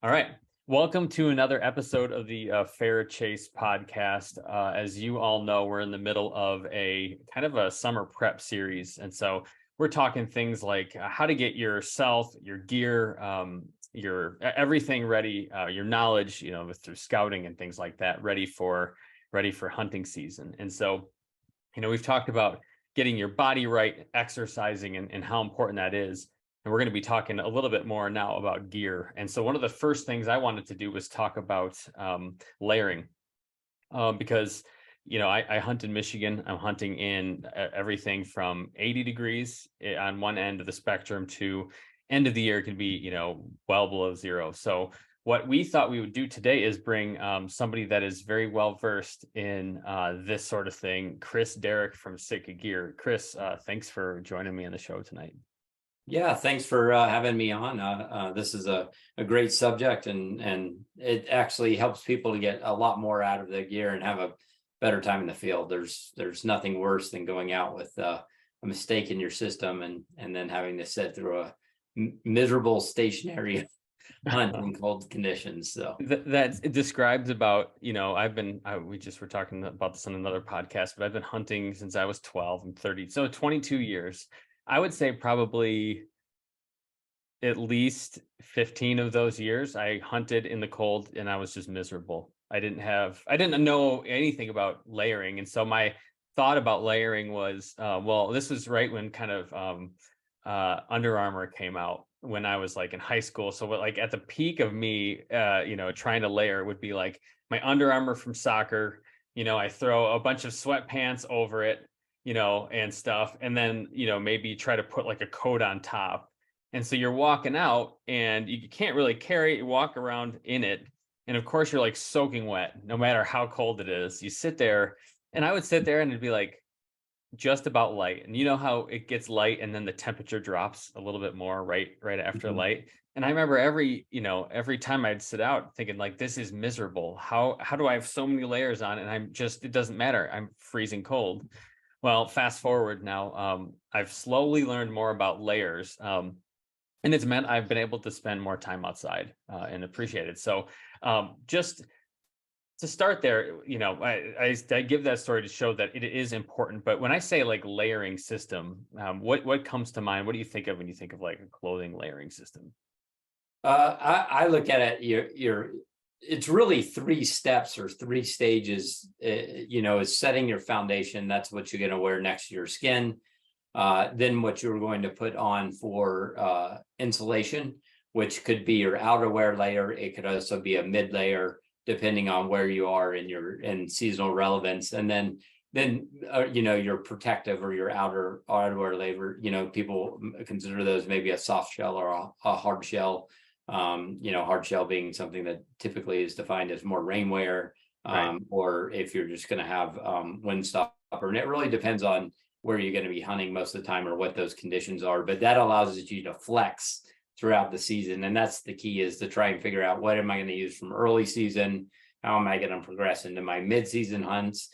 All right. Welcome to another episode of the Fair Chase podcast. As you all know, we're in the middle of a kind of a summer prep series. And so we're talking things like how to get yourself, your gear, your everything ready, your knowledge, through scouting and things like that, ready for hunting season. And so, we've talked about getting your body right, exercising, and how important that is. And we're going to be talking a little bit more now about gear. And so one of the first things I wanted to do was talk about layering, because I hunt in Michigan. I'm hunting in everything from 80 degrees on one end of the spectrum to end of the year can be well below zero. So what we thought we would do today is bring somebody that is very well versed in this sort of thing, Chris Derrick from Sitka Gear. Chris, thanks for joining me on the show tonight. Yeah, thanks for having me on. This is a great subject, and it actually helps people to get a lot more out of their gear and have a better time in the field. There's nothing worse than going out with a mistake in your system and then having to sit through a miserable stationary hunt in cold conditions. So that it describes about, we just were talking about this on another podcast, but I've been hunting since I was 12. I'm 30, so 22 years. I would say probably at least 15 of those years I hunted in the cold and I was just miserable. I didn't know anything about layering. And so my thought about layering was, this was right when kind of Under Armour came out when I was like in high school. So like at the peak of me, trying to layer would be like my Under Armour from soccer. I throw a bunch of sweatpants over it, and stuff. And then, maybe try to put like a coat on top. And so you're walking out and you can't really carry it, you walk around in it. And of course you're like soaking wet, no matter how cold it is. You sit there and I would sit there and it'd be like just about light. And you know how it gets light and then the temperature drops a little bit more right after light. And I remember every time I'd sit out thinking like, this is miserable. How do I have so many layers on? And it doesn't matter. I'm freezing cold. Well, fast forward now, I've slowly learned more about layers, and it's meant I've been able to spend more time outside and appreciate it. So just to start there, I give that story to show that it is important. But when I say like layering system, what comes to mind? What do you think of when you think of like a clothing layering system? I look at it. It's really three steps or three stages. Is setting your foundation. That's what you're going to wear next to your skin. Then what you're going to put on for insulation, which could be your outerwear layer. It could also be a mid layer, depending on where you are in seasonal relevance. And then your protective or your outerwear layer. People consider those maybe a soft shell or a hard shell. Hard shell being something that typically is defined as more rainwear, Right. or if you're just going to have windstopper. And it really depends on where you're going to be hunting most of the time or what those conditions are. But that allows you to flex throughout the season. And that's the key, is to try and figure out what am I going to use from early season? How am I going to progress into my mid-season hunts?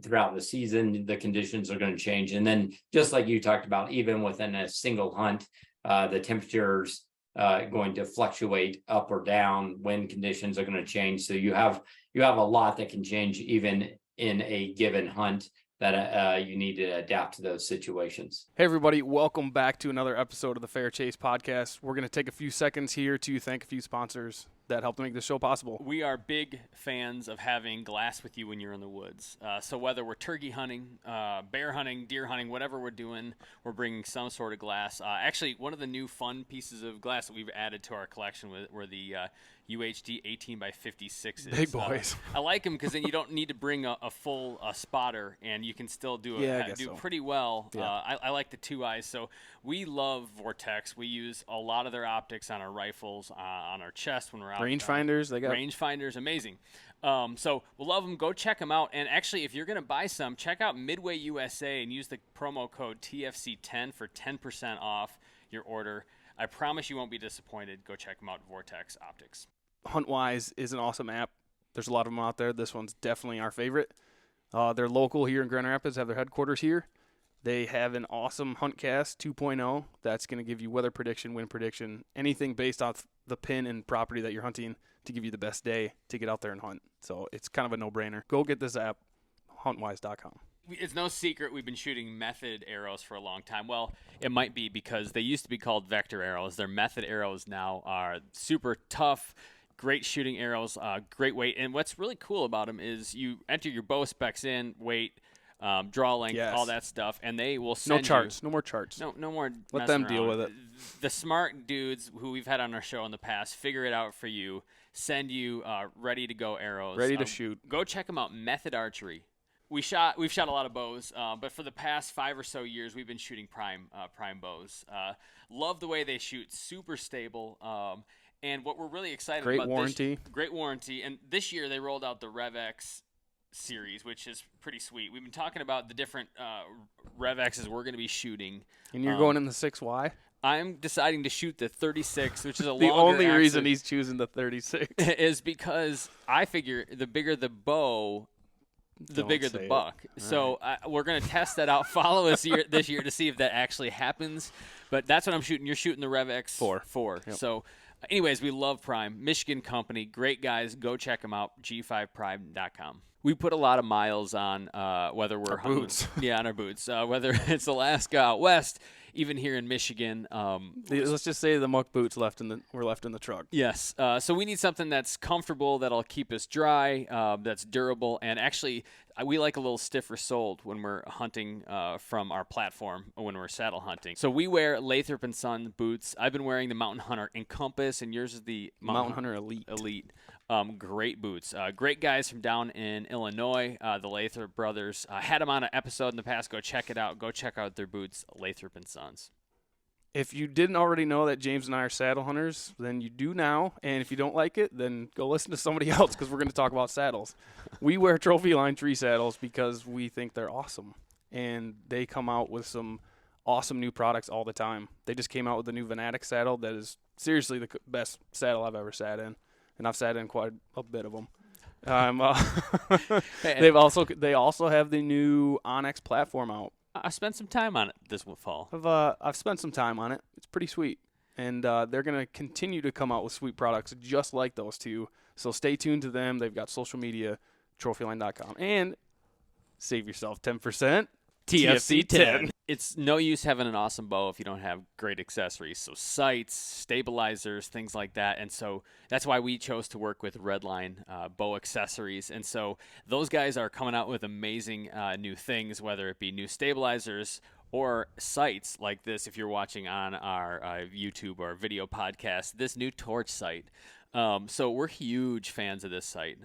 Throughout the season, the conditions are going to change. And then just like you talked about, even within a single hunt, the temperatures going to fluctuate up or down, wind conditions are going to change. So you have a lot that can change even in a given hunt, that you need to adapt to those situations. Hey everybody, welcome back to another episode of the Fair Chase podcast. We're going to take a few seconds here to thank a few sponsors that helped make this show possible. We are big fans of having glass with you when you're in the woods. So whether we're turkey hunting, bear hunting, deer hunting, whatever we're doing, we're bringing some sort of glass. Actually, one of the new fun pieces of glass that we've added to our collection were the UHD 18 by 56s. Big boys. I like them because then you don't need to bring a full spotter, and you can still do pretty well. Yeah. I like the 2 eyes. So we love Vortex. We use a lot of their optics on our rifles, on our chest when we're out. Rangefinders, they got rangefinders, amazing. So we'll love them. Go check them out. And actually, if you're going to buy some, check out Midway USA and use the promo code TFC10 for 10% off your order. I promise you won't be disappointed. Go check them out, Vortex Optics. HuntWise is an awesome app. There's a lot of them out there. This one's definitely our favorite. They're local here in Grand Rapids, have their headquarters here. They have an awesome HuntCast 2.0 that's going to give you weather prediction, wind prediction, anything based off the pin and property that you're hunting to give you the best day to get out there and hunt. So it's kind of a no-brainer. Go get this app, huntwise.com. It's no secret we've been shooting method arrows for a long time. Well, it might be because they used to be called vector arrows. Their method arrows now are super tough, great shooting arrows, great weight. And what's really cool about them is you enter your bow specs in, weight, draw length, all that stuff, and they will send no charts, no more charts. No more. Let them deal with it. The smart dudes who we've had on our show in the past figure it out for you, send you ready to go arrows, ready to shoot. Go check them out. Method Archery. We've shot a lot of bows, but for the past 5 or so years, we've been shooting prime bows. Love the way they shoot, super stable. And what we're really excited about, great warranty. And this year they rolled out the RevX series, which is pretty sweet. We've been talking about the different RevXs we're going to be shooting. And you're going in the 6Y? I'm deciding to shoot the 36, which is a the longer only reason he's choosing the 36 is because I figure the bigger the bow, the bigger the buck. So we're going to test that out. Follow us this year to see if that actually happens. But that's what I'm shooting. You're shooting the RevX 4. Yep. So anyways, we love Prime. Michigan company. Great guys. Go check them out. G5prime.com. We put a lot of miles on whether we're hunting. Boots. Yeah, on our boots. Whether it's Alaska out west, even here in Michigan. Let's just say the muck boots were left in the truck. Yes. So we need something that's comfortable, that'll keep us dry, that's durable, and actually we like a little stiffer soled when we're hunting from our platform or when we're saddle hunting. So we wear Lathrop & Son boots. I've been wearing the Mountain Hunter Encompass, and yours is the Mountain Hunter Elite. Great boots. Great guys from down in Illinois, the Lathrop brothers. Had them on an episode in the past. Go check it out. Go check out their boots, Lathrop & Sons. If you didn't already know that James and I are saddle hunters, then you do now. And if you don't like it, then go listen to somebody else because we're going to talk about saddles. We wear Trophy Line tree saddles because we think they're awesome. And they come out with some awesome new products all the time. They just came out with a new Venatic saddle that is seriously the best saddle I've ever sat in. And I've sat in quite a bit of them. They also have the new Onyx platform out. I spent some time on it this fall. I've spent some time on it. It's pretty sweet. And they're going to continue to come out with sweet products just like those two. So stay tuned to them. They've got social media, trophyline.com. And save yourself 10%. TFC 10. It's no use having an awesome bow if you don't have great accessories. So sights, stabilizers, things like that. And so that's why we chose to work with Redline Bow Accessories. And so those guys are coming out with amazing new things, whether it be new stabilizers or sights like this. If you're watching on our YouTube or video podcast, this new torch sight. So we're huge fans of this sight.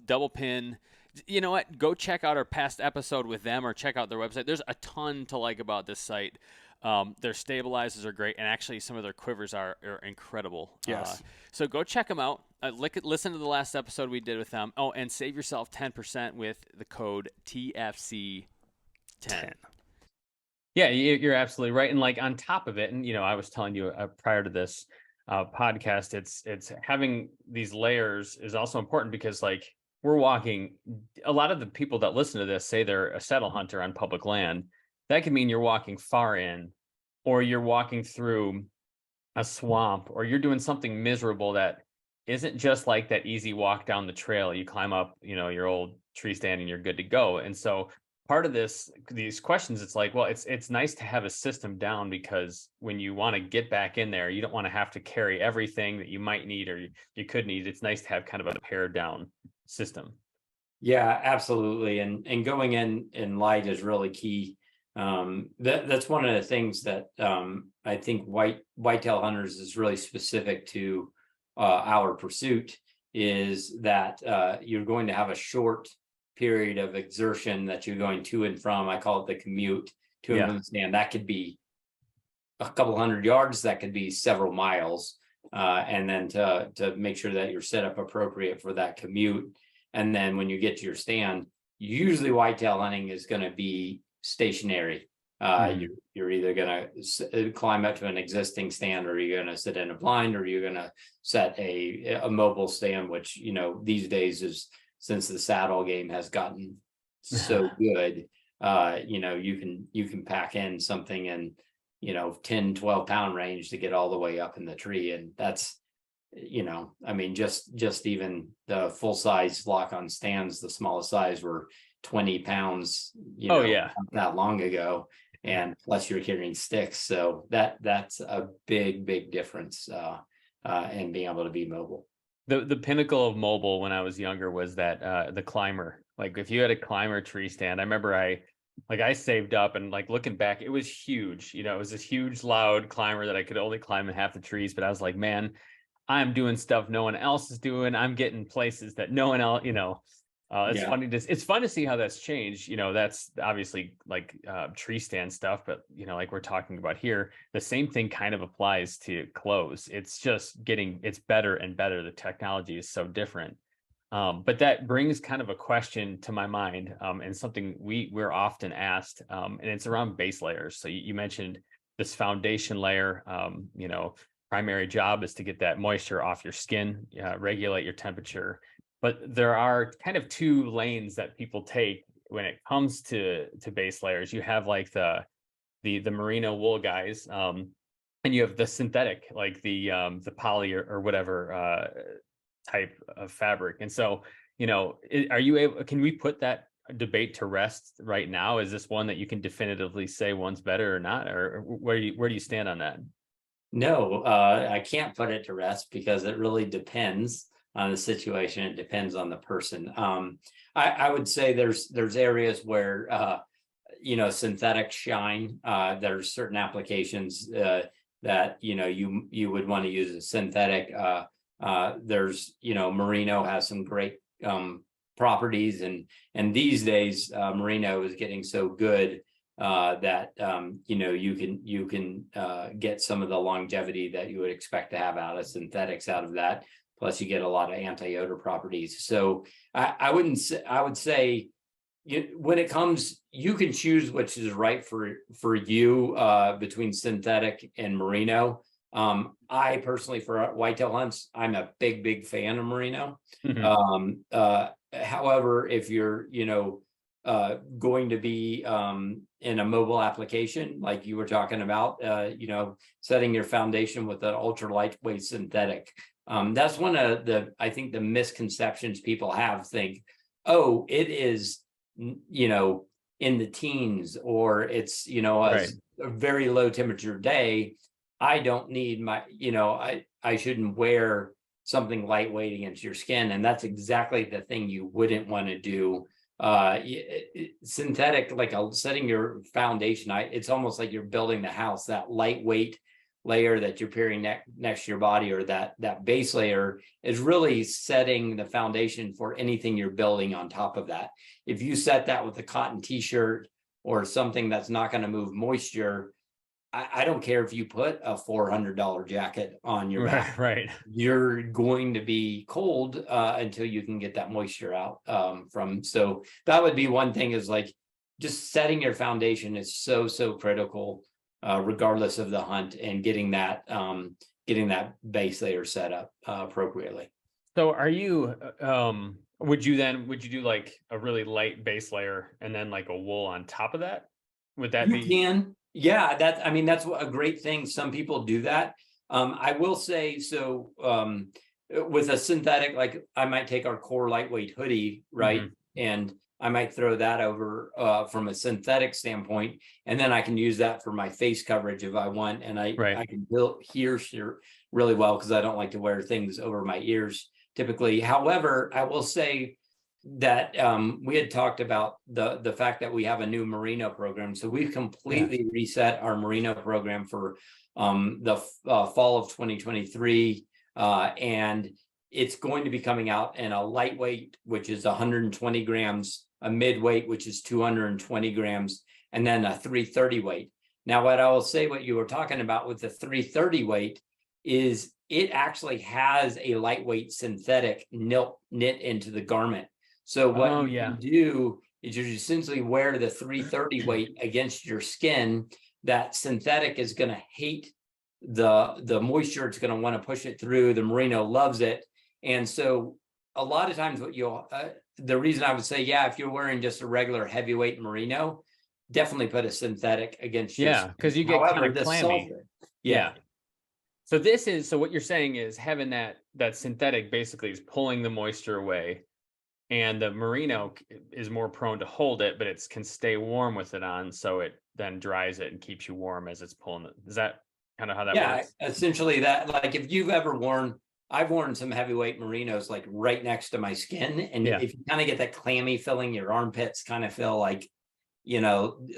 Double pin. You know what? Go check out our past episode with them or check out their website. There's a ton to like about this site. Their stabilizers are great, and actually some of their quivers are incredible. Yes. So go check them out. Listen to the last episode we did with them. Oh, and save yourself 10% with the code TFC10. Yeah, you're absolutely right. And like on top of it, and I was telling you prior to this podcast, it's having these layers is also important because like we're walking. A lot of the people that listen to this say they're a saddle hunter on public land. That could mean you're walking far in, or you're walking through a swamp, or you're doing something miserable that isn't just like that easy walk down the trail. You climb up, your old tree stand and you're good to go. And so part of these questions, it's like, well, it's nice to have a system down because when you want to get back in there, you don't want to have to carry everything that you might need or you could need. It's nice to have kind of a pared down system. Yeah, absolutely. And going in light is really key. That's one of the things that I think whitetail hunters is really specific to our pursuit is that you're going to have a short period of exertion that you're going to and from. I call it the commute to and from the stand. That could be a couple hundred yards, that could be several miles. And then to make sure that you're set up appropriate for that commute. And then when you get to your stand, usually whitetail hunting is going to be stationary. You're either going to climb up to an existing stand, or you're going to sit in a blind, or you're going to set a mobile stand, which, these days is, since the saddle game has gotten so good, you can pack in something in, 10, 12 pound range to get all the way up in the tree. And that's I mean, just even the full size lock on stands, the smallest size were 20 pounds, Oh yeah. not that long ago. And plus you're carrying sticks. So that's a big difference in being able to be mobile. The pinnacle of mobile when I was younger was that the climber. Like if you had a climber tree stand, I remember I saved up, and like looking back, it was huge. It was this huge, loud climber that I could only climb in half the trees. But I was like, man, I'm doing stuff no one else is doing. I'm getting places that no one else, it's fun to see how that's changed. That's obviously like tree stand stuff, but like we're talking about here, the same thing kind of applies to clothes. It's just it's better and better. The technology is so different. But that brings kind of a question to my mind, and something we're often asked, and it's around base layers. So you mentioned this foundation layer, primary job is to get that moisture off your skin, regulate your temperature. But there are kind of two lanes that people take when it comes to base layers. You have like the merino wool guys, and you have the synthetic, like the poly or whatever type of fabric. And so, can we put that debate to rest right now? Is this one that you can definitively say one's better or not, or where do you stand on that? No, I can't put it to rest because it really depends on the situation. It depends on the person. I would say there's areas where synthetics shine. There's certain applications that you would want to use a synthetic. There's merino has some great properties, and these days merino is getting so good that you can get some of the longevity that you would expect to have out of synthetics out of that. Plus, you get a lot of anti-odor properties. So I would say when it comes, you can choose which is right for you between synthetic and merino. I personally, for whitetail hunts, I'm a big fan of merino. Mm-hmm. However, if you're going to be in a mobile application like you were talking about, setting your foundation with an ultra lightweight synthetic, that's one of I think the misconceptions people think, oh, it is in the teens, or it's Right. a very low temperature day. I don't need I shouldn't wear something lightweight against your skin. And that's exactly the thing you wouldn't want to do. Synthetic, like setting your foundation, it's almost like you're building the house. That lightweight layer that you're peering next to your body, or that base layer, is really setting the foundation for anything you're building on top of that. If you set that with a cotton t-shirt or something that's not going to move moisture, I don't care if you put a $400 jacket on your back. Right. You're going to be cold until you can get that moisture out So that would be one thing, is like just setting your foundation is so critical, regardless of the hunt, and getting that base layer set up appropriately. So are you, would you do like a really light base layer and then like a wool on top of that? Would that be? You can. Yeah, that's a great thing. Some people do that. I will say, so with a synthetic, like I might take our core lightweight hoodie, right? Mm-hmm. And I might throw that over from a synthetic standpoint, and then I can use that for my face coverage if I want. And I can hear really well, because I don't like to wear things over my ears typically. However, I will say that we had talked about the fact that we have a new merino program. So we've completely reset our merino program for the fall of 2023. And it's going to be coming out in a lightweight, which is 120 grams, a midweight, which is 220 grams, and then a 330 weight. Now, what I will say, what you were talking about with the 330 weight, is it actually has a lightweight synthetic knit into the garment. So what you can do is you essentially wear the 330 weight against your skin. That synthetic is going to hate the moisture. It's going to want to push it through. The merino loves it. And so a lot of times the reason I would say, if you're wearing just a regular heavyweight merino, definitely put a synthetic against your skin. Because you get kind of clammy. Yeah. So what you're saying is having that synthetic basically is pulling the moisture away, and the merino is more prone to hold it, but it can stay warm with it on, so it then dries it and keeps you warm as it's pulling it. Is that kind of how that Yeah, works? essentially that, like if you've ever I've worn some heavyweight merinos like right next to my skin. And Yeah. if you kind of get that clammy feeling, your armpits kind of feel like,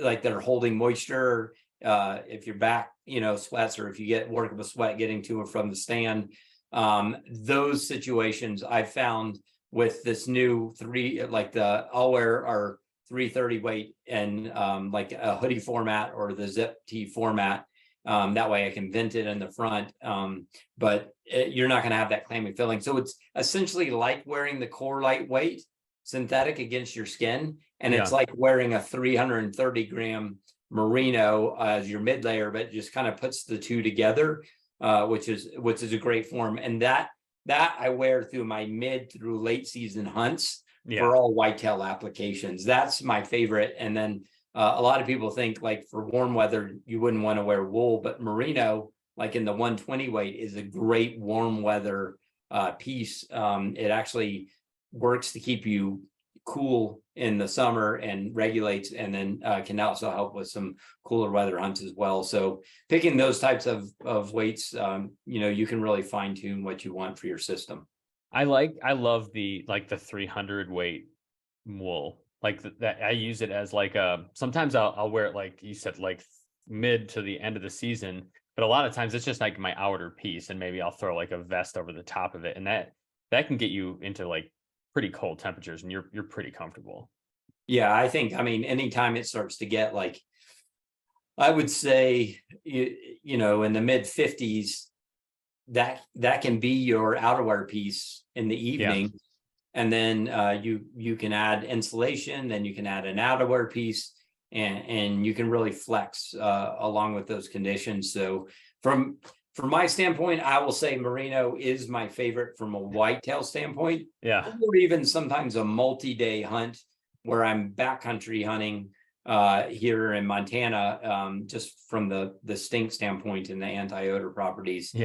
like they're holding moisture. If your back, sweats, or if you get work of a sweat getting to and from the stand, those situations I've found with this new I'll wear our 330 weight and like a hoodie format or the zip tee format. That way I can vent it in the front, but you're not going to have that clammy feeling. So it's essentially like wearing the core lightweight synthetic against your skin, and it's like wearing a 330 gram merino as your mid layer, but just kind of puts the two together, which is a great form. And that I wear through my mid through late season hunts for all whitetail applications. That's my favorite. And then a lot of people think like for warm weather, you wouldn't want to wear wool, but merino, like in the 120 weight, is a great warm weather piece. It actually works to keep you cool in the summer and regulates, and then can also help with some cooler weather hunts as well. So picking those types of weights, you can really fine tune what you want for your system. I love the 300 weight wool. Like that I use it as like sometimes I'll wear it like you said, like mid to the end of the season, but a lot of times it's just like my outer piece, and maybe I'll throw like a vest over the top of it, and that can get you into like pretty cold temperatures, and you're pretty comfortable. Yeah, I think, anytime it starts to get like, I would say, in the mid 50s, that can be your outerwear piece in the evening. And then you can add insulation, then you can add an outerwear piece, and you can really flex along with those conditions. So from my standpoint, I will say merino is my favorite from a whitetail standpoint. Or even sometimes a multi-day hunt where I'm backcountry hunting here in Montana, just from the stink standpoint and the anti-odor properties.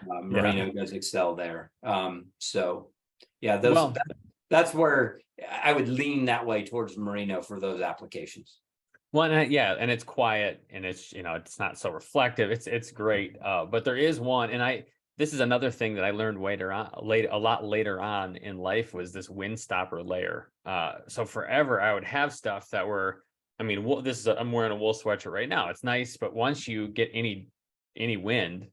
Merino does excel there. So yeah, that's where I would lean that way towards merino for those applications. Well, and it's quiet, and it's it's not so reflective. It's great. But there is one, and this is another thing that I learned a lot later on in life, was this wind stopper layer. So forever I would have stuff that were, wool, I'm wearing a wool sweatshirt right now. It's nice, but once you get any wind,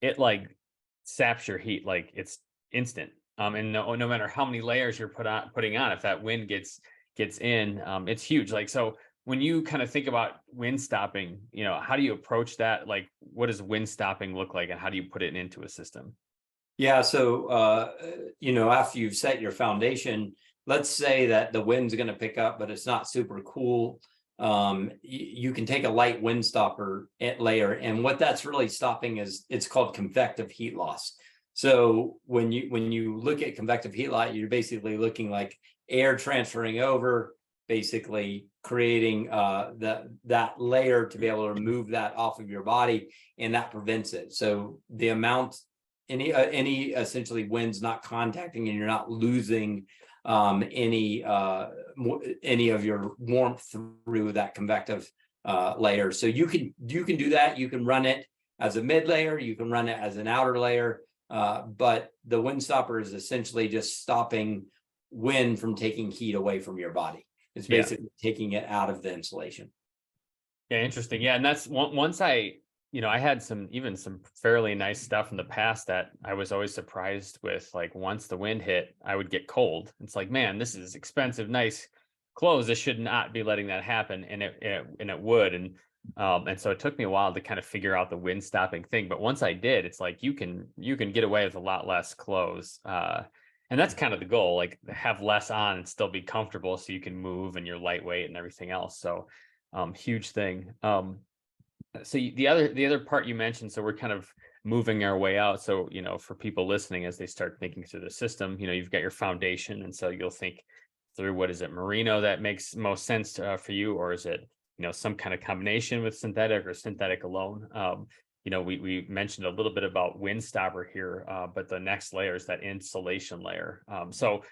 it like saps your heat, like it's instant. And no matter how many layers you're putting on, if that wind gets in, it's huge. Like, so when you kind of think about wind stopping, how do you approach that? Like, what does wind stopping look like, and how do you put it into a system? Yeah. So, after you've set your foundation, let's say that the wind's going to pick up, but it's not super cool. You can take a light wind stopper layer, and what that's really stopping is, it's called convective heat loss. So when you look at convective heat loss, you're basically looking like air transferring over, basically creating that layer to be able to remove that off of your body, and that prevents it. So the amount any essentially wind's not contacting, and you're not losing any of your warmth through that convective layer. So you can do that. You can run it as a mid layer, you can run it as an outer layer, but the wind stopper is essentially just stopping wind from taking heat away from your body. It's basically taking it out of the insulation. Yeah, interesting. Yeah, and that's once I had some fairly nice stuff in the past that I was always surprised with. Like, once the wind hit, I would get cold. It's like, man, this is expensive, nice clothes. This should not be letting that happen, and it would. And so it took me a while to kind of figure out the wind stopping thing. But once I did, it's like you can get away with a lot less clothes. And that's kind of the goal, like have less on and still be comfortable, so you can move and you're lightweight and everything else. So huge thing. So the other part you mentioned, so we're kind of moving our way out. So, for people listening, as they start thinking through the system, you've got your foundation. And so you'll think through, what is it, merino that makes most sense for you? Or is it, some kind of combination with synthetic or synthetic alone? we mentioned a little bit about wind stopper here, but the next layer is that insulation layer. So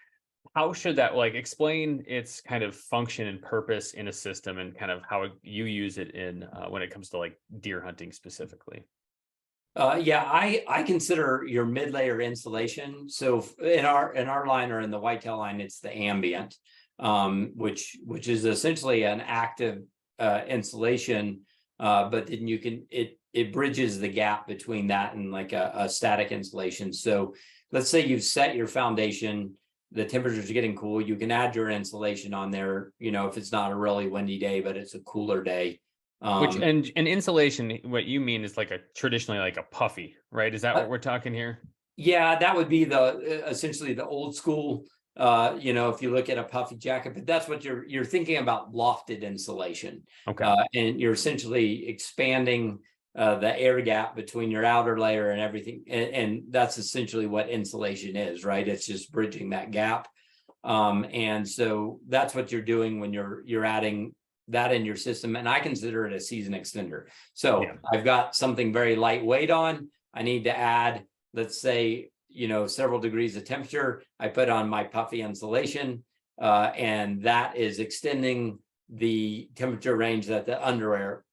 how should that, like, explain its kind of function and purpose in a system, and kind of how you use it in when it comes to like deer hunting specifically? Yeah, I consider your mid layer insulation. So in our line, or in the Whitetail line, it's the ambient, which is essentially an active insulation, but then it bridges the gap between that and like a static insulation. So let's say you've set your foundation, the temperatures are getting cool, you can add your insulation on there, if it's not a really windy day, but it's a cooler day. Which, and insulation, what you mean is like traditionally like a puffy, right? Is that what we're talking here? Yeah, that would be essentially the old school. If you look at a puffy jacket, but that's what you're thinking about, lofted insulation. Okay. And you're essentially expanding the air gap between your outer layer and everything, and that's essentially what insulation is, right? It's just bridging that gap. And so that's what you're doing when you're adding that in your system, and I consider it a season extender. So yeah. I've got something very lightweight on. I need to add, let's say, several degrees of temperature. I put on my puffy insulation, and that is extending the temperature range that the under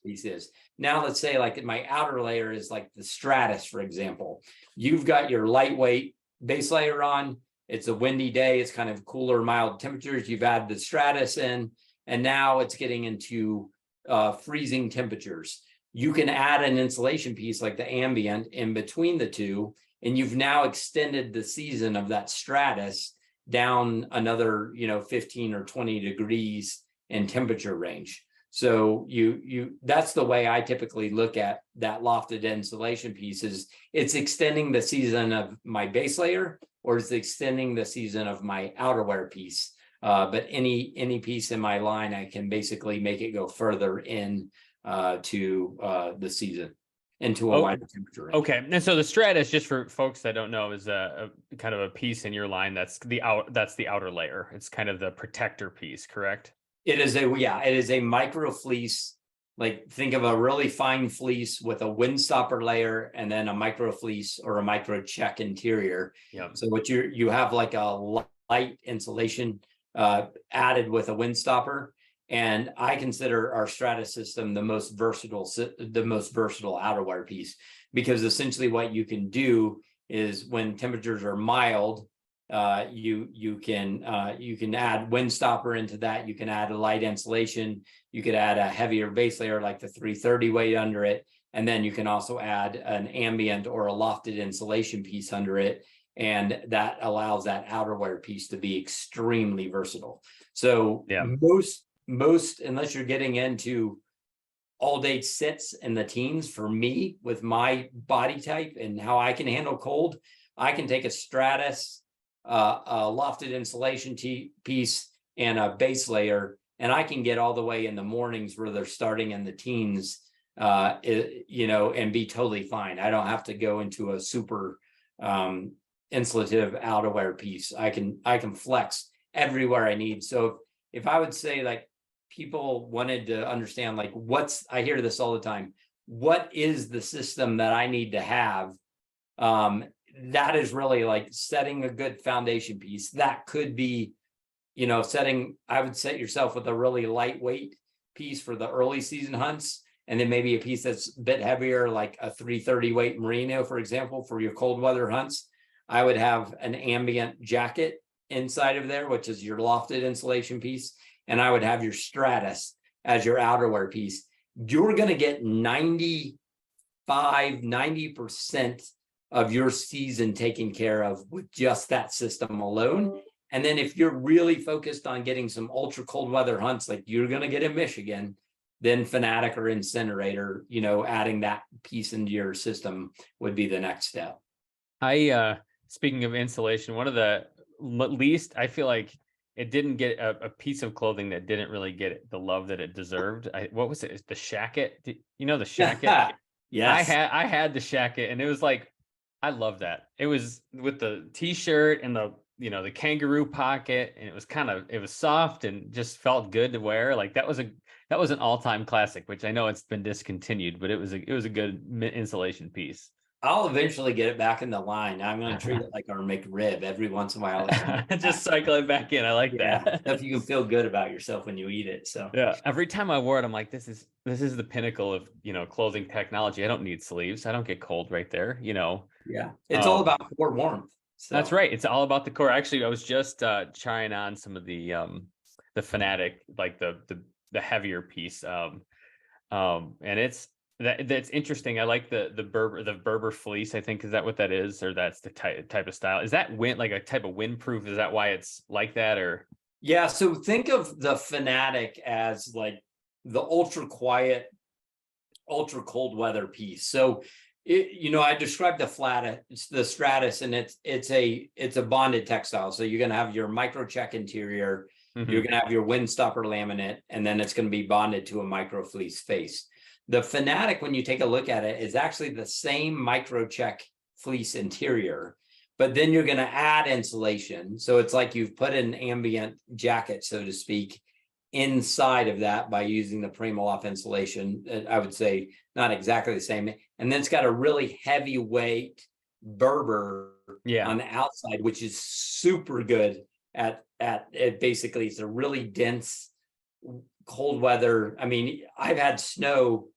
piece is. Now, let's say like my outer layer is like the stratus, for example. You've got your lightweight base layer on. It's a windy day. It's kind of cooler, mild temperatures. You've added the stratus in, and now it's getting into freezing temperatures. You can add an insulation piece like the ambient in between the two, and you've now extended the season of that stratus down another, 15 or 20 degrees in temperature range. So that's the way I typically look at that lofted insulation piece. Is it's extending the season of my base layer, or it's extending the season of my outerwear piece. But any piece in my line, I can basically make it go further in to the season, into a wider temperature range. Okay, and so the stratus, just for folks that don't know, is a kind of a piece in your line that's the outer layer. It's kind of the protector piece, correct? It is a micro fleece. Like, think of a really fine fleece with a windstopper layer, and then a micro fleece or a micro check interior. Yeah. So what you have like a light insulation added with a windstopper. And I consider our stratus system the most versatile outerwear piece, because essentially what you can do is, when temperatures are mild, you can add windstopper into that. You can add a light insulation. You could add a heavier base layer like the 330 weight under it, and then you can also add an ambient or a lofted insulation piece under it, and that allows that outerwear piece to be extremely versatile. So yeah. Most, unless you're getting into all day sits in the teens, for me, with my body type and how I can handle cold, I can take a stratus, a lofted insulation piece, and a base layer, and I can get all the way in the mornings where they're starting in the teens, and be totally fine. I don't have to go into a super insulative outerwear piece. I can flex everywhere I need. So if I would say, like, people wanted to understand, like, I hear this all the time, what is the system that I need to have? That is really like setting a good foundation piece. That could be, I would set yourself with a really lightweight piece for the early season hunts, and then maybe a piece that's a bit heavier, like a 330 weight merino, for example, for your cold weather hunts. I would have an ambient jacket inside of there, which is your lofted insulation piece, and I would have your stratus as your outerwear piece. You're going to get 90% of your season taken care of with just that system alone. And then if you're really focused on getting some ultra cold weather hunts like you're going to get in Michigan, then Fanatic or Incinerator, adding that piece into your system would be the next step. Speaking of insulation, one of the least, I feel like it didn't get a piece of clothing that didn't really get the love that it deserved. What was it? It's the shacket. The shacket? Yes. I had the shacket, and it was like, I love that. It was with the t-shirt and the kangaroo pocket, and it was soft and just felt good to wear. Like that was That was an all-time classic, which I know it's been discontinued, but it was a good insulation piece. I'll eventually get it back in the line. I'm going to treat it like our McRib every once in a while. Just cycle it back in. I like that. Stuff you can feel good about yourself when you eat it. So yeah, every time I wore it, I'm like, this is the pinnacle of clothing technology. I don't need sleeves. I don't get cold right there. Yeah, it's all about core warmth. So. That's right. It's all about the core. Actually, I was just trying on some of the Fanatic, like the heavier piece. And that's interesting. I like the Berber fleece. I think, is that what that is, or that's the type of style? Is that like a type of windproof? Is that why it's like that, or? Yeah. So think of the Fanatic as like the ultra quiet, ultra cold weather piece. So I described it's the stratus, and it's a bonded textile. So you're going to have your micro check interior, you're going to have your wind stopper laminate, and then it's going to be bonded to a micro fleece face. The Fanatic, when you take a look at it, is actually the same micro check fleece interior, but then you're going to add insulation. So it's like you've put an ambient jacket, so to speak, inside of that by using the Primaloft insulation. I would say not exactly the same. And then it's got a really heavyweight Berber on the outside, which is super good at it. Basically, it's a really dense, cold weather. I mean, I've had snow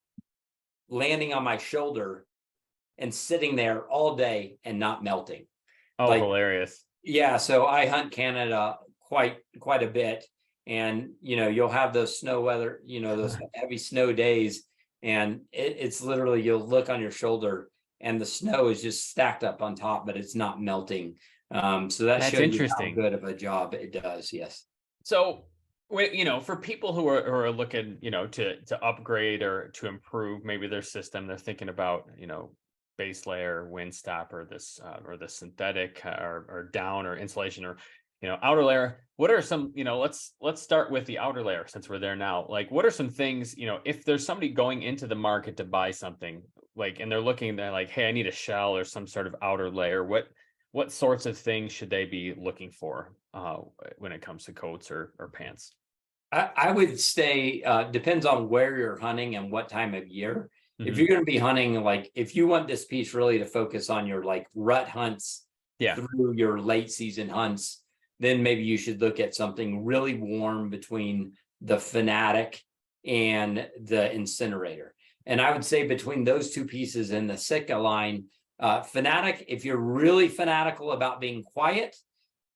landing on my shoulder and sitting there all day and not melting. Oh, hilarious. Yeah. So I hunt Canada quite a bit. And, you'll have those snow weather, those heavy snow days. And it's literally, you'll look on your shoulder and the snow is just stacked up on top, but it's not melting. So that's interesting. How good of a job it does. Yes. So, for people who are looking, to upgrade or to improve maybe their system, they're thinking about, base layer, wind stopper, this or the synthetic or down or insulation or outer layer. What are some, let's start with the outer layer since we're there now. Like, what are some things, if there's somebody going into the market to buy something, like, and they're like, hey, I need a shell or some sort of outer layer. What sorts of things should they be looking for when it comes to coats or pants? I would say depends on where you're hunting and what time of year. Mm-hmm. If you're going to be hunting, like if you want this piece really to focus on your like rut hunts through your late season hunts, then maybe you should look at something really warm between the Fanatic and the Incinerator. And I would say between those two pieces in the Sitka line, Fanatic, if you're really fanatical about being quiet,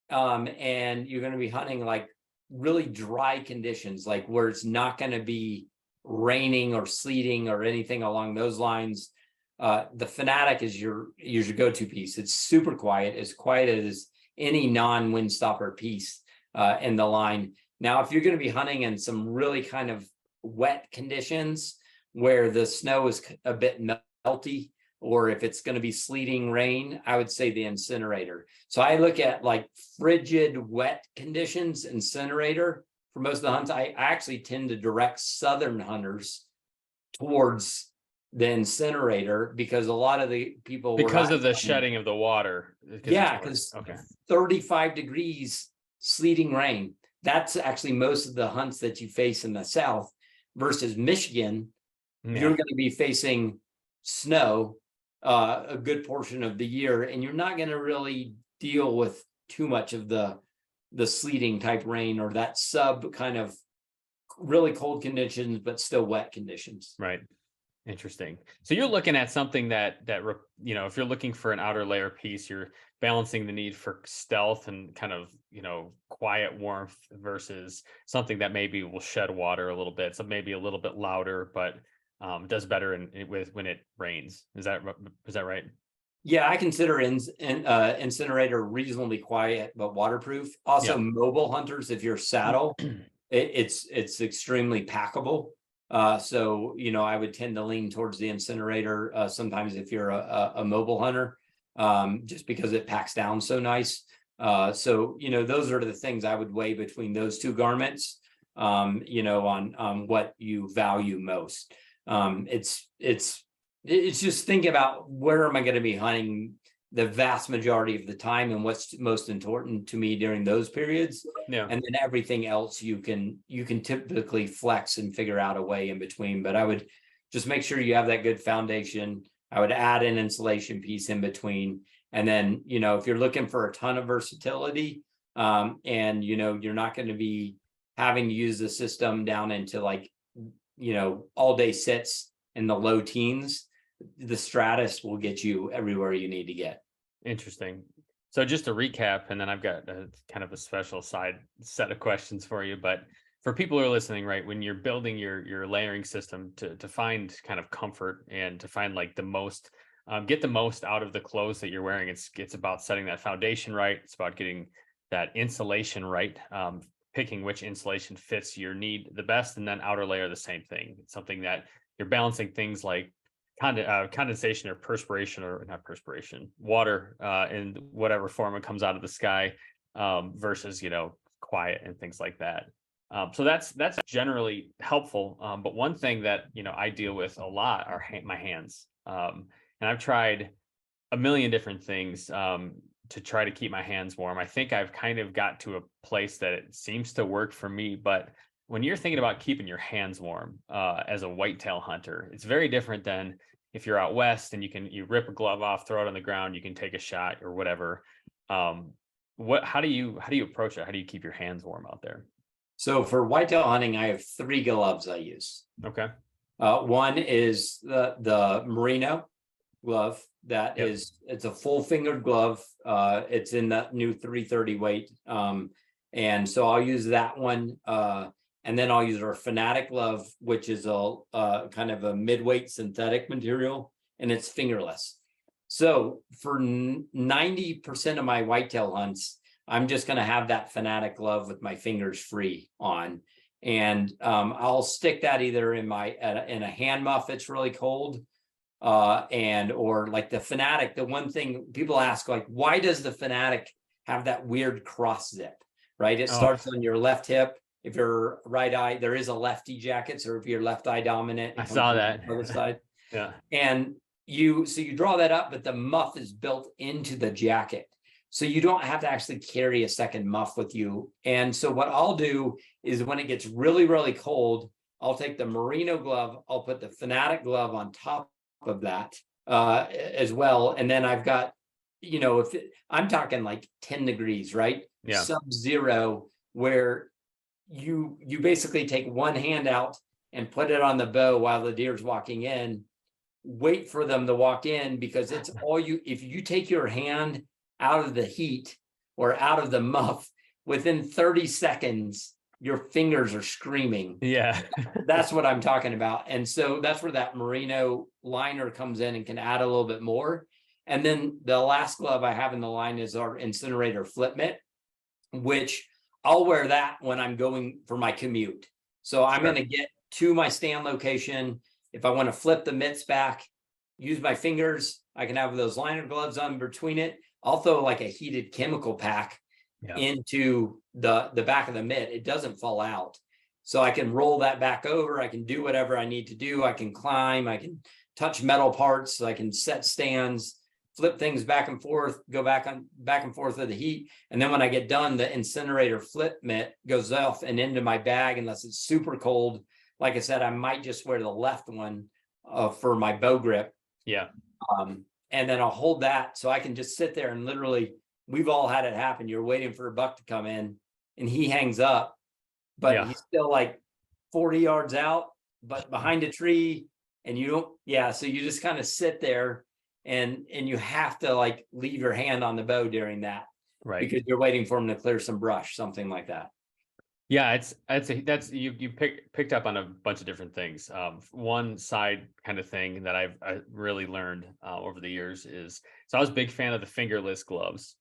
and you're going to be hunting like really dry conditions, like where it's not going to be raining or sleeting or anything along those lines, the Fanatic is your go-to piece. It's super quiet as any non-wind stopper piece in the line. Now, if you're going to be hunting in some really kind of wet conditions where the snow is a bit melty, or if it's going to be sleeting rain, I would say the Incinerator. So I look at like frigid, wet conditions, Incinerator. For most of the hunts, I actually tend to direct southern hunters towards the Incinerator because a lot of the people because of the shedding of the water. Because 35 degrees, sleeting rain. That's actually most of the hunts that you face in the South versus Michigan. You're going to be facing snow a good portion of the year, and you're not going to really deal with too much of the sleeting type rain or that sub kind of really cold conditions, but still wet conditions. Right. Interesting. So you're looking at something that if you're looking for an outer layer piece, you're balancing the need for stealth and kind of, quiet warmth versus something that maybe will shed water a little bit. So maybe a little bit louder, but does better when it rains. Is that right? Yeah, I consider Incinerator reasonably quiet but waterproof. Also, mobile hunters, if you're saddle, it's extremely packable. So I would tend to lean towards the Incinerator sometimes if you're a mobile hunter, just because it packs down so nice. So those are the things I would weigh between those two garments. On what you value most. It's just think about where am I going to be hunting the vast majority of the time and what's most important to me during those periods. Yeah. And then everything else you can typically flex and figure out a way in between. But I would just make sure you have that good foundation. I would add an insulation piece in between. And then, if you're looking for a ton of versatility, and you're not going to be having to use the system down into like, all day sits in the low teens, the Stratus will get you everywhere you need to get. Interesting. So just to recap, and then I've got a kind of a special side set of questions for you, but for people who are listening, right, when you're building your layering system to find kind of comfort and to find like the most, get the most out of the clothes that you're wearing, it's about setting that foundation right. It's about getting that insulation right, picking which insulation fits your need the best, and then outer layer the same thing. It's something that you're balancing things like condensation or perspiration, or not perspiration, water in whatever form it comes out of the sky, versus quiet and things like that. So that's generally helpful. But one thing that I deal with a lot are my hands, and I've tried a million different things to try to keep my hands warm. I think I've kind of got to a place that it seems to work for me, but when you're thinking about keeping your hands warm as a whitetail hunter, it's very different than if you're out west and you rip a glove off, throw it on the ground, you can take a shot or whatever. How do you approach it? How do you keep your hands warm out there? So for whitetail hunting, I have 3 gloves I use. Okay. One is the merino glove that Yep. it's a full fingered glove. It's in that new 330 weight. And so I'll use that one. And then I'll use our Fanatic glove, which is a kind of a mid-weight synthetic material, and it's fingerless. So for 90% of my whitetail hunts, I'm just going to have that Fanatic glove with my fingers free on. And I'll stick that either in a hand muff. It's really cold. Or like the Fanatic, the one thing people ask, like, why does the Fanatic have that weird cross zip, right? It starts on your left hip. If you're right eye, there is a lefty jacket. So if you're left eye dominant, I saw that. Other side. Yeah. And you draw that up, but the muff is built into the jacket. So you don't have to actually carry a second muff with you. And so what I'll do is when it gets really, really cold, I'll take the merino glove, I'll put the Fanatic glove on top of that as well. And then I've got, I'm talking like 10 degrees, right? Yeah. Sub-zero, where you basically take one hand out and put it on the bow while the deer's walking in, wait for them to walk in, because it's if you take your hand out of the heat or out of the muff, within 30 seconds, your fingers are screaming. Yeah. That's what I'm talking about. And so that's where that merino liner comes in and can add a little bit more. And then the last glove I have in the line is our incinerator flip mitt, which I'll wear that when I'm going for my commute. So I'm going to get to my stand location. If I want to flip the mitts back, use my fingers, I can have those liner gloves on between it. I'll throw like a heated chemical pack into the back of the mitt. It doesn't fall out. So I can roll that back over. I can do whatever I need to do. I can climb. I can touch metal parts. I can set stands, flip things back and forth, go back and forth with the heat. And then when I get done, the incinerator flip mitt goes off and into my bag unless it's super cold. Like I said, I might just wear the left one for my bow grip. Yeah. And then I'll hold that so I can just sit there and literally, we've all had it happen. You're waiting for a buck to come in and he hangs up, but he's still like 40 yards out, but behind a tree, and you don't, so you just kind of sit there and you have to like leave your hand on the bow during that, right? Because you're waiting for him to clear some brush, something like that. Yeah, that's you picked up on a bunch of different things. One side kind of thing that I really learned over the years is, so I was a big fan of the fingerless gloves.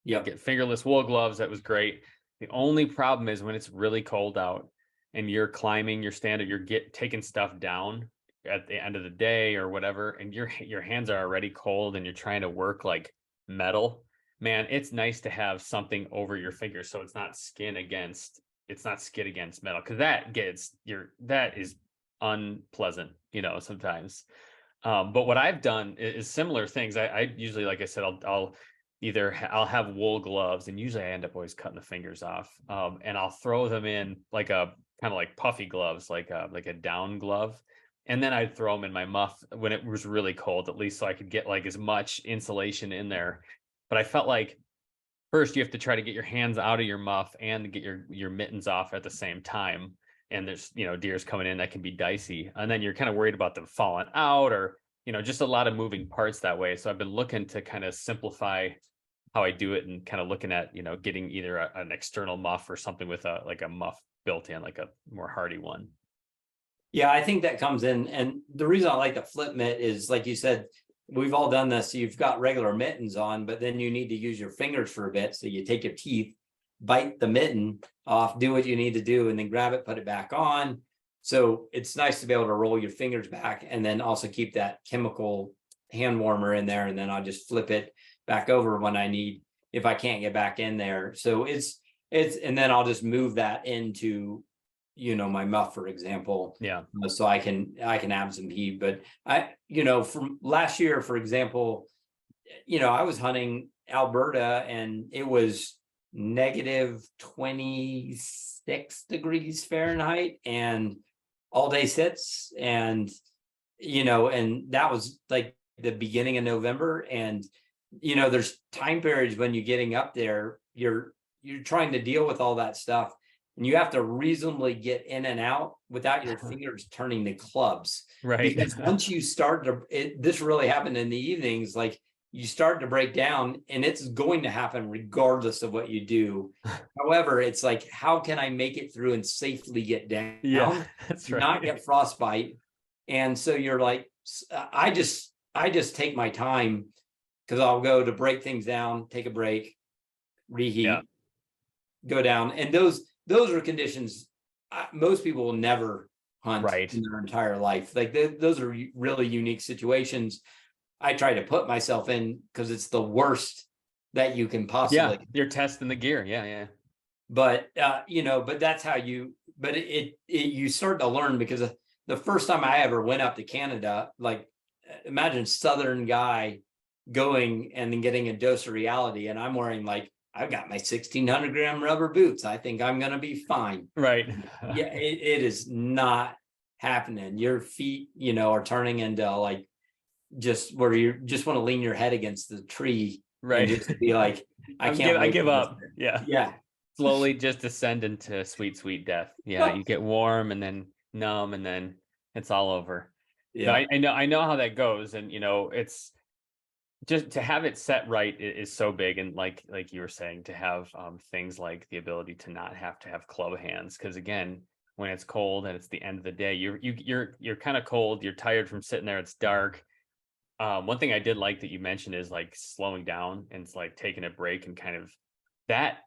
Yeah, get fingerless wool gloves. That was great. The only problem is when it's really cold out and you're climbing your stand, or you're taking stuff down at the end of the day or whatever, and your hands are already cold and you're trying to work like metal. Man, it's nice to have something over your fingers so it's not skin against metal, because that is unpleasant, sometimes. But what I've done is similar things. I usually, like I said, I'll have wool gloves, and usually I end up always cutting the fingers off. And I'll throw them in like a kind of like puffy gloves, like a down glove. And then I'd throw them in my muff when it was really cold, at least so I could get like as much insulation in there. But I felt like first you have to try to get your hands out of your muff and get your mittens off at the same time. And there's, deers coming in that can be dicey. And then you're kind of worried about them falling out, or, just a lot of moving parts that way. So I've been looking to kind of simplify how I do it, and kind of looking at, getting either an external muff or something with a muff built in, like a more hardy one. Yeah, I think that comes in. And the reason I like the flip mitt is, like you said, we've all done this. You've got regular mittens on, but then you need to use your fingers for a bit. So you take your teeth, bite the mitten off, do what you need to do, and then grab it, put it back on. So it's nice to be able to roll your fingers back, and then also keep that chemical hand warmer in there. And then I'll just flip it back over when I need, if I can't get back in there. So and then I'll just move that into, my muff, for example. Yeah. So I can have some heat. But from last year, for example, I was hunting Alberta, and it was negative 26 degrees Fahrenheit and all day sits. And, and that was like the beginning of November. And, there's time periods when you're getting up there, you're trying to deal with all that stuff. And you have to reasonably get in and out without your fingers turning to clubs. Right. Because once you start this really happened in the evenings, like you start to break down, and it's going to happen regardless of what you do. However, it's like, how can I make it through and safely get down? Yeah, that's right. Not get frostbite. And so you're like, I just take my time, because I'll go to break things down, take a break, reheat, go down. And those are conditions most people will never hunt in their entire life. Like those are really unique situations I try to put myself in, because it's the worst that you can possibly. Yeah, you're testing the gear. Yeah. But but that's how you. But you start to learn, because the first time I ever went up to Canada, like imagine Southern guy going and then getting a dose of reality, and I'm wearing like, I've got my 1,600 gram rubber boots. I think I'm going to be fine. Right. Yeah, it is not happening. Your feet, are turning into like just where you just want to lean your head against the tree. Right. And just be like, I give up. Yeah. Yeah. Slowly just descend into sweet, sweet death. Yeah. You get warm and then numb, and then it's all over. Yeah. No, I know how that goes. And, it's just to have it set right is so big. And like you were saying, to have things like the ability to not have to have club hands, because again, when it's cold and it's the end of the day, you're kind of cold, you're tired from sitting there, it's dark. One thing I did like that you mentioned is like slowing down, and it's like taking a break, and kind of that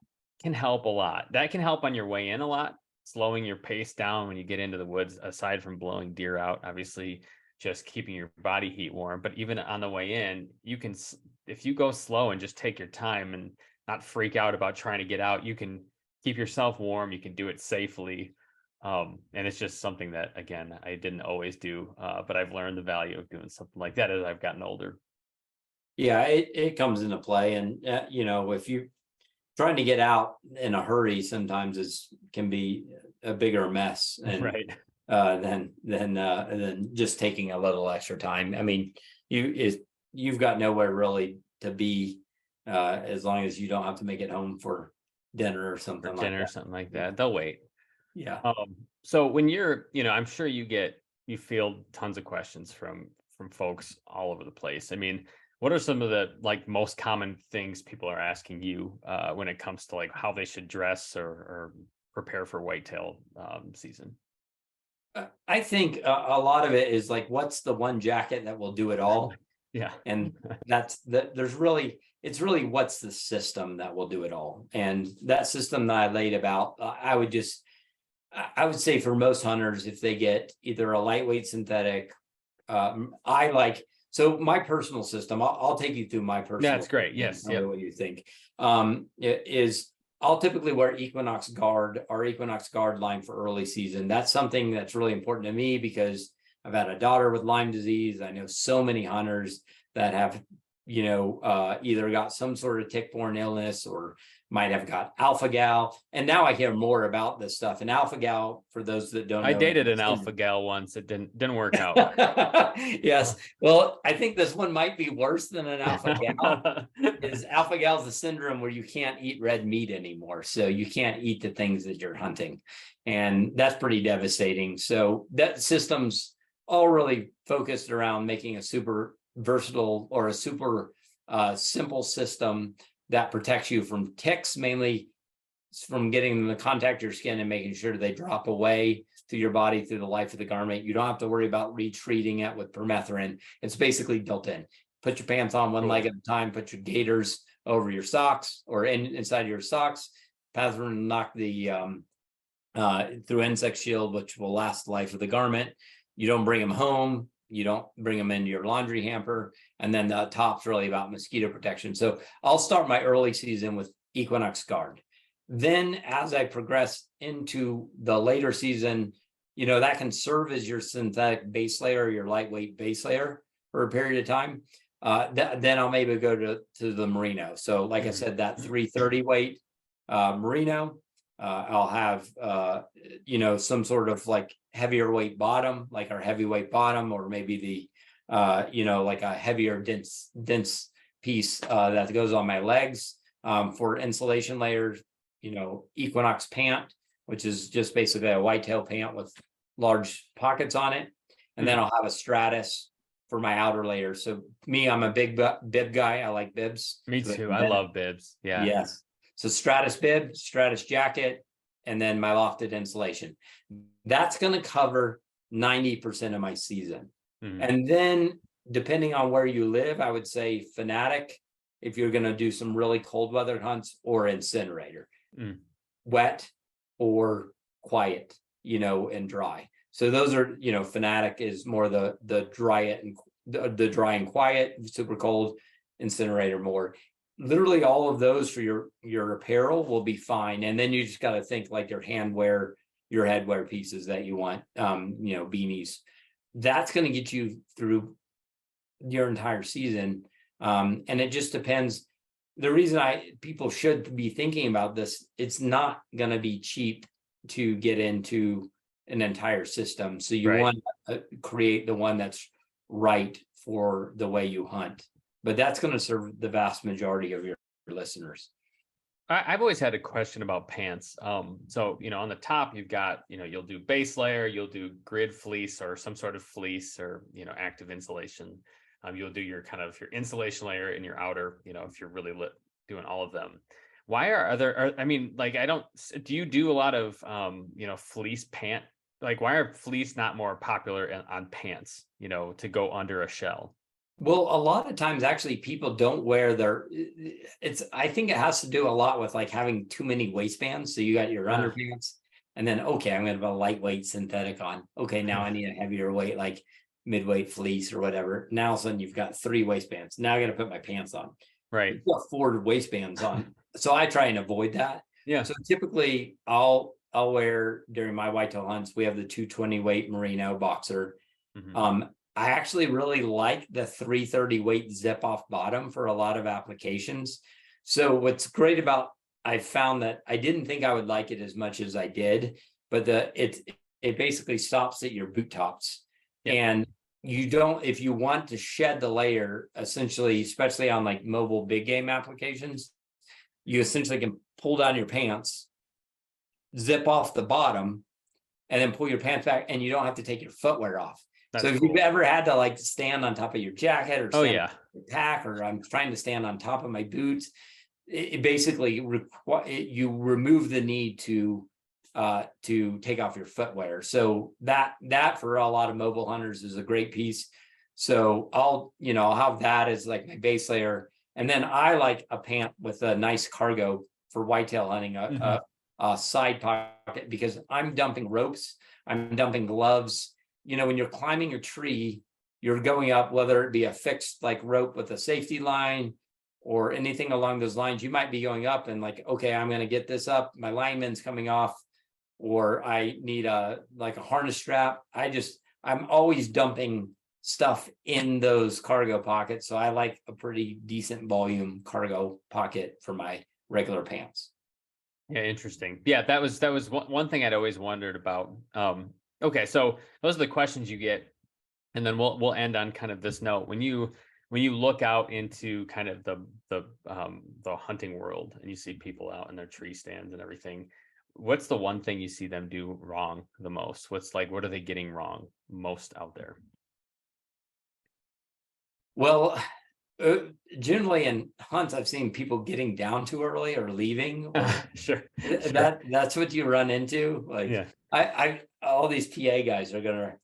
can help a lot. That can help on your way in a lot, slowing your pace down when you get into the woods, aside from blowing deer out, obviously just keeping your body heat warm. But even on the way in, you can, if you go slow and just take your time and not freak out about trying to get out, you can keep yourself warm, you can do it safely. And it's just something that, again, I didn't always do, but I've learned the value of doing something like that as I've gotten older. Yeah, it comes into play. And, if you trying to get out in a hurry, sometimes can be a bigger mess. And, right. Than just taking a little extra time. I mean, you've got nowhere really to be, as long as you don't have to make it home for dinner or something like that. They'll wait. Yeah. So when you're, I'm sure you field tons of questions from folks all over the place. I mean, what are some of the like most common things people are asking you when it comes to like how they should dress or prepare for whitetail season? I think a lot of it is like, what's the one jacket that will do it all? Yeah. And it's really what's the system that will do it all. And that system that I laid about, I would say for most hunters, if they get either a lightweight synthetic, so my personal system, I'll take you through my personal. That's great. Yes. Yeah. What you think is I'll typically wear our Equinox Guard line for early season. That's something that's really important to me, because I've had a daughter with Lyme disease. I know so many hunters that have, either got some sort of tick-borne illness or might have got alpha-gal. And now I hear more about this stuff. And alpha-gal, for those that don't know, I dated an alpha-gal once. It didn't work out. Yes. Well, I think this one might be worse than an alpha-gal. Is alpha-gal is the syndrome where you can't eat red meat anymore. So you can't eat the things that you're hunting. And that's pretty devastating. So that system's all really focused around making a super versatile or a super simple system that protects you from ticks, mainly from getting them to contact your skin and making sure they drop away through your body through the life of the garment. You don't have to worry about retreating it with permethrin. It's basically built in. Put your pants on one leg at a time, put your gaiters over your socks or inside your socks. Permethrin knock the through insect shield, which will last the life of the garment. You don't bring them home. You don't bring them into your laundry hamper. And then the top's really about mosquito protection. So I'll start my early season with Equinox Guard. Then as I progress into the later season, that can serve as your synthetic base layer, your lightweight base layer for a period of time. Then I'll maybe go to the merino. So like I said, that 330 weight merino, I'll have, some sort of like heavier weight bottom, like our heavyweight bottom, or maybe the, like a heavier dense piece that goes on my legs. For insulation layers, Equinox pant, which is just basically a whitetail pant with large pockets on it. And then I'll have a stratus for my outer layer. So I'm a big bib guy. I like bibs. Me too. I love bibs. Yeah. Yes. So stratus bib, stratus jacket, and then my lofted insulation. That's going to cover 90% of my season. And then depending on where you live, I would say Fanatic, if you're going to do some really cold weather hunts, or Incinerator, wet or quiet, and dry. So those are, Fanatic is more the dry and quiet, super cold. Incinerator more. Literally all of those for your apparel will be fine. And then you just got to think like your handwear, your headwear pieces that you want, beanies. That's going to get you through your entire season. And it just depends. The reason people should be thinking about this, it's not going to be cheap to get into an entire system. So you want to create the one that's right for the way you hunt. But that's going to serve the vast majority of your listeners. I've always had a question about pants. So, on the top, you've got, you'll do base layer, you'll do grid fleece or some sort of fleece or, active insulation. You'll do your kind of your insulation layer in your outer, if you're really doing all of them. Why do you do a lot of, fleece pant? Like, why are fleece not more popular on pants, to go under a shell? Well, a lot of times actually people don't wear I think it has to do a lot with like having too many waistbands. So you got your underpants and then, okay, I'm going to have a lightweight synthetic on. Okay, now I need a heavier weight, like midweight fleece or whatever. Now all of a sudden you've got 3 waistbands. Now I got to put my pants on. Right. You've got 4 waistbands on. So I try and avoid that. Yeah. So typically I'll wear during my whitetail hunts, we have the 220 weight merino boxer. I actually really like the 330 weight zip off bottom for a lot of applications. So what's great about, I found that I didn't think I would like it as much as I did, but it basically stops at your boot tops. Yep. And you don't, if you want to shed the layer, essentially, especially on like mobile big game applications, you essentially can pull down your pants, zip off the bottom, and then pull your pants back, and you don't have to take your footwear off. That's so if you've ever had to like stand on top of your jacket or stand on your pack, or I'm trying to stand on top of my boots, it basically you remove the need to take off your footwear. So that for a lot of mobile hunters is a great piece. So I'll have that as like my base layer. And then I like a pant with a nice cargo for whitetail hunting, a side pocket, because I'm dumping ropes, I'm dumping gloves. When you're climbing a tree, you're going up, whether it be a fixed like rope with a safety line or anything along those lines, you might be going up and like, okay, I'm going to get this up. My lineman's coming off, or I need a harness strap. I I'm always dumping stuff in those cargo pockets. So I like a pretty decent volume cargo pocket for my regular pants. Yeah, interesting. Yeah, that was one thing I'd always wondered about. Okay, so those are the questions you get, and then we'll end on kind of this note. When you look out into kind of the hunting world and you see people out in their tree stands and everything, what's the one thing you see them do wrong the most? What are they getting wrong most out there? Well, generally in hunts, I've seen people getting down too early or leaving, or Sure. that's what you run into. Like, Yeah. I all these PA guys are gonna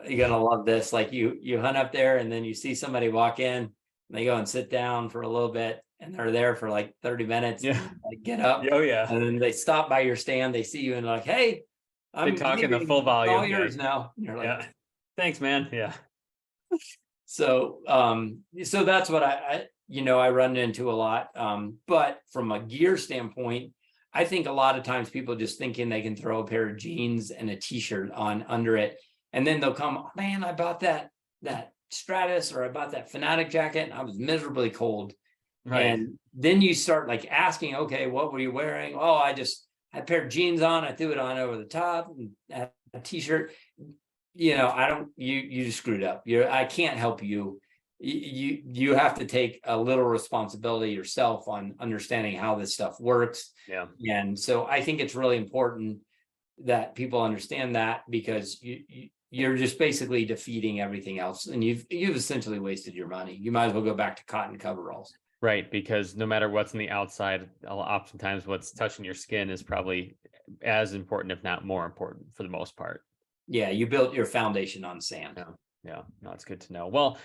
you're gonna love this. Like you hunt up there and then you see somebody walk in and they go and sit down for a little bit and they're there for like 30 minutes. Yeah. And, like, get up Oh yeah. and then they stop by your stand. They see you and like, hey, They I'm talk in the leaving. full It's all volume. yours now. And you're like, Yeah. Thanks, man. Yeah. so so that's what I run into a lot. But from a gear standpoint, I think a lot of times people just thinking they can throw a pair of jeans and a t-shirt on under it, and then they'll come, oh, man, I bought that Stratus, or I bought that Fanatic jacket and I was miserably cold. Right. And then you start like asking, okay, what were you wearing? Oh, I had a pair of jeans on, I threw it on over the top and had a t-shirt. I don't, you screwed up. I can't help you. You have to take a little responsibility yourself on understanding how this stuff works. Yeah. And so I think it's really important that people understand that, because you're just basically defeating everything else, and you've essentially wasted your money. You might as well go back to cotton coveralls. Right, because no matter what's on the outside, oftentimes what's touching your skin is probably as important, if not more important, for the most part. Yeah, you built your foundation on sand. Yeah, no, it's good to know. Well,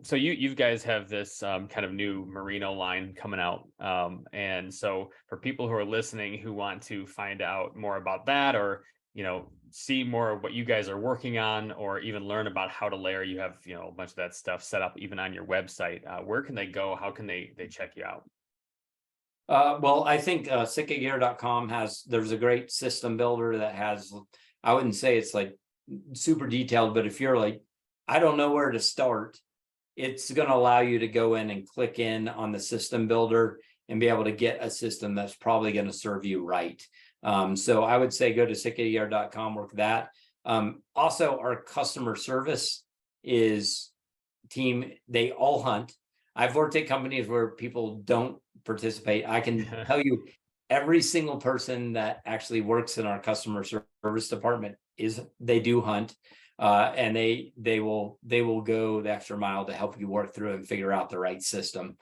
so you guys have this kind of new merino line coming out, and so for people who are listening who want to find out more about that, or see more of what you guys are working on, or even learn about how to layer, you have a bunch of that stuff set up even on your website. Where can they go? How can they check you out? Well, I think sitkagear.com there's a great system builder that has, I wouldn't say it's like super detailed, but if you're like, I don't know where to start, it's going to allow you to go in and click in on the system builder and be able to get a system that's probably going to serve you right. So I would say go to sitkagear.com, work that. Also, our customer service team, they all hunt. I've worked at companies where people don't participate. I can tell you every single person that actually works in our customer service department they do hunt, and they will go the extra mile to help you work through and figure out the right system.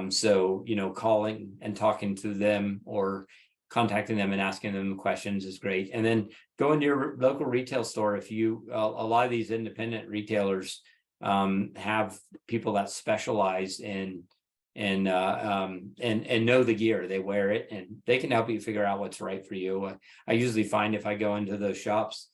So calling and talking to them or contacting them and asking them questions is great. And then go into your local retail store. If a lot of these independent retailers have people that specialize in and know the gear, they wear it, and they can help you figure out what's right for you. I usually find if I go into those shops,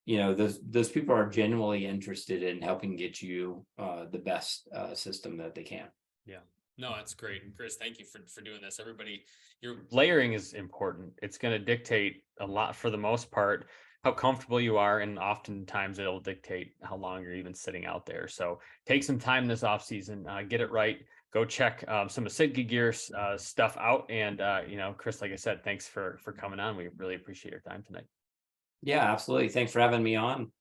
those people are genuinely interested in helping get you the best system that they can. Yeah. No, that's great. And Chris, thank you for doing this. Everybody, your layering is important. It's going to dictate a lot, for the most part, how comfortable you are. And oftentimes it'll dictate how long you're even sitting out there. So take some time this off season, get it right. Go check some of Sitka Gear stuff out. And, Chris, like I said, thanks for coming on. We really appreciate your time tonight. Yeah, absolutely. Thanks for having me on.